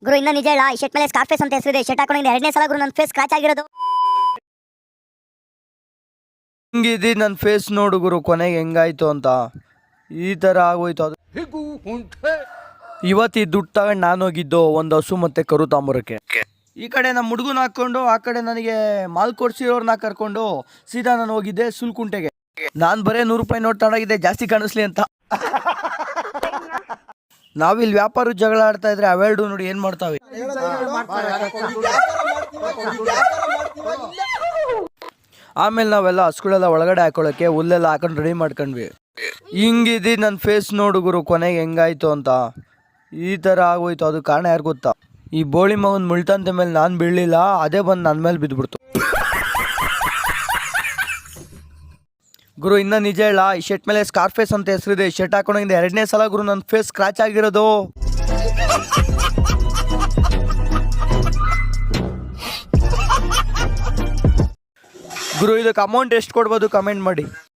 ಗುರು ಇನ್ನ ನಿಜ ಹೇಳ, ಈ ಶರ್ಟ್ ಮೇಲೆ ಸ್ಕಾರ್ ಫೇಸ್ ಅಂತ ಹೆಸರಿದೆ. ಶರ್ಟ್ ಹಾಕೊಂಡಿದ್ದ 2ನೇ ಸಲ ಗುರು ನನ್ನ ಫೇಸ್ ಸ್ಕ್ರಾಚ್ ಆಗಿರೋದು. ಹಿಂಗಿದ್ದು ನನ್ನ ಫೇಸ್ ನೋಡು ಗುರು, ಕೊನೆಗೆ ಹೆಂಗಾಯ್ತು ಅಂತ. ಈ ಥರ ಆಗೋಯ್ತು ಅದು. ಇವತ್ತು ಈ ದುಡ್ಡು ತಗೊಂಡು ನಾನು ಹೋಗಿದ್ದು ಒಂದು ಹಸು ಮತ್ತೆ ಕರು ತಾಂಬರಕ್ಕೆ. ಈ ಕಡೆ ನಮ್ಮ ಹುಡುಗನ ಹಾಕ್ಕೊಂಡು ಆ ಕಡೆ ನನಗೆ ಮಾಲ್ ಕೊಡ್ಸಿರೋರ್ನ ಕರ್ಕೊಂಡು ಸೀದಾ ನಾನು ಹೋಗಿದ್ದೆ ಸುಲ್ಕುಂಟೆಗೆ. ನಾನು ಬರೇ 100 ರೂಪಾಯಿ ನೋಟ್ ತಗೊಂಡೋಗಿದ್ದೆ ಜಾಸ್ತಿ ಕಾಣಿಸ್ಲಿ ಅಂತ. ನಾವಿಲ್ಲಿ ವ್ಯಾಪಾರ ಜಗಳ ಆಡ್ತಾ ಇದ್ರೆ ಅವೆರಡು ನೋಡಿ ಏನ್ ಮಾಡ್ತಾವೆ. ಆಮೇಲೆ ನಾವೆಲ್ಲ ಹಸುಗಳೆಲ್ಲ ಒಳಗಡೆ ಹಾಕೊಳ್ಳೋಕೆ ಹುಲ್ಲೆಲ್ಲ ಹಾಕೊಂಡು ರೆಡಿ ಮಾಡ್ಕೊಂಡ್ವಿ. ಹಿಂಗಿದ್ದು ನನ್ನ ಫೇಸ್ ನೋಡು ಗುರು, ಕೊನೆಗೆ ಹೆಂಗಾಯ್ತು ಅಂತ. ಈ ಥರ ಆಗೋಯ್ತು. ಅದು ಕಾರಣ ಯಾರು ಗೊತ್ತಾ? ಈ ಬೋಳಿ ಮಗನ ಮುಳ್ತಂತ ಮೇಲೆ ನಾನು ಬೀಳಲಿಲ್ಲ, ಅದೇ ಬಂದು ನನ್ನ ಮೇಲೆ ಬಿದ್ದುಬಿಡ್ತು. ಗುರು ಇನ್ನ ನಿಜ ಹೇಳ, ಈ ಶರ್ಟ್ ಮೇಲೆ ಸ್ಕಾರ್ ಫೇಸ್ ಅಂತ ಹೆಸರಿದೆ. ಶರ್ಟ್ ಹಾಕೊಂಡೋಗಿಂದ 2ನೇ ಸಲ ಗುರು ನನ್ನ ಫೇಸ್ ಸ್ಕ್ರಾಚ್ ಆಗಿರೋದು. ಗುರು ಇದಕ್ಕೆ ಅಮೌಂಟ್ ಎಷ್ಟು ಕೊಡ್ಬೋದು ಕಮೆಂಟ್ ಮಾಡಿ.